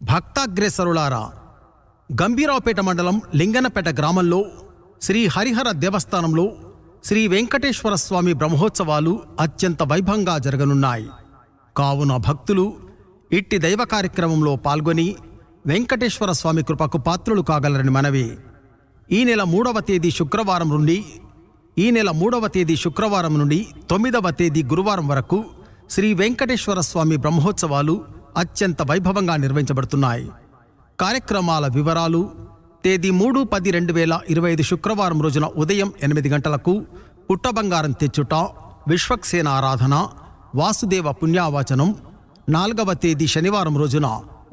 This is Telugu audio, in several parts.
భక్తాగ్రేసరులారా, గంభీరావుపేట మండలం లింగనపేట గ్రామంలో శ్రీ హరిహర దేవస్థానంలో శ్రీ వెంకటేశ్వర స్వామి బ్రహ్మోత్సవాలు అత్యంత వైభవంగా జరగనున్నాయి. కావున భక్తులు ఇట్టి దైవ కార్యక్రమంలో పాల్గొని వెంకటేశ్వర స్వామి కృపకు పాత్రులు కాగలరని మనవి. ఈ నెల 3వ తేదీ శుక్రవారం నుండి 9వ తేదీ గురువారం వరకు శ్రీ వెంకటేశ్వర స్వామి బ్రహ్మోత్సవాలు అత్యంత వైభవంగా నిర్వహించబడుతున్నాయి. కార్యక్రమాల వివరాలు: తేదీ 3/10/2025 శుక్రవారం రోజున ఉదయం 8 గంటలకు పుట్టబంగారం తెచ్చుట, విశ్వక్సేన ఆరాధన, వాసుదేవ పుణ్యావచనం. 4వ తేదీ శనివారం రోజున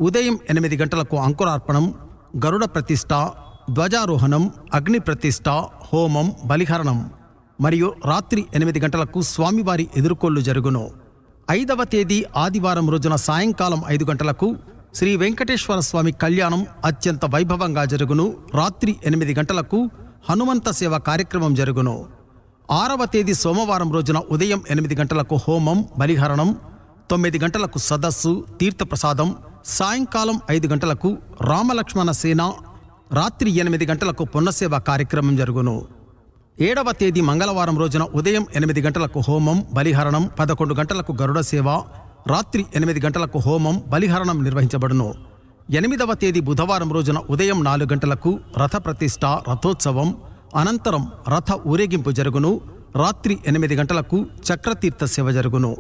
ఉదయం 8 గంటలకు అంకురార్పణం, గరుడ ప్రతిష్ఠ, ధ్వజారోహణం, అగ్ని ప్రతిష్ఠ, హోమం, బలిహరణం మరియు రాత్రి 8 గంటలకు స్వామివారి ఎదుర్కొళ్ళు జరుగును. 5వ తేదీ ఆదివారం రోజున సాయంకాలం 5 గంటలకు శ్రీ వెంకటేశ్వర స్వామి కళ్యాణం అత్యంత వైభవంగా జరుగును. రాత్రి 8 గంటలకు హనుమంత సేవ కార్యక్రమం జరుగును. 6వ తేదీ సోమవారం రోజున ఉదయం 8 గంటలకు హోమం, బలిహరణం, 9 గంటలకు సదస్సు, తీర్థప్రసాదం, సాయంకాలం 5 గంటలకు రామలక్ష్మణ సేన, రాత్రి 8 గంటలకు పున్నసేవ కార్యక్రమం జరుగును. 7వ తేదీ మంగళవారం రోజున ఉదయం 8 గంటలకు హోమం, బలిహరణం, 11 గంటలకు గరుడ సేవ, రాత్రి 8 గంటలకు హోమం, బలిహరణం నిర్వహించబడును. 8వ తేదీ బుధవారం రోజున ఉదయం 4 గంటలకు రథ ప్రతిష్ఠ, రథోత్సవం, అనంతరం రథ ఊరేగింపు జరుగును. రాత్రి 8 గంటలకు చక్రతీర్థ సేవ జరుగును.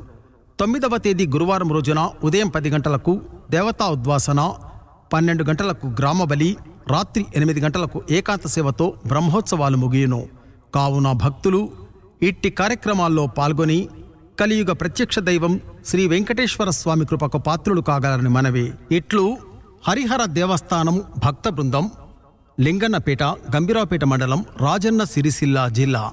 9వ తేదీ గురువారం రోజున ఉదయం 10 గంటలకు దేవతా ఉద్వాసన, 12 గంటలకు గ్రామబలి, రాత్రి 8 గంటలకు ఏకాంత సేవతో బ్రహ్మోత్సవాలు ముగియును. కావున భక్తులు ఇట్టి కార్యక్రమాల్లో పాల్గొని కలియుగ ప్రత్యక్ష దైవం శ్రీ వెంకటేశ్వర స్వామి కృపకు పాత్రులు కాగలరని మనవి. ఇట్లు హరిహర దేవస్థానం భక్త బృందం, లింగన్నపేట, గంభీరావుపేట మండలం, రాజన్న సిరిసిల్ల జిల్లా.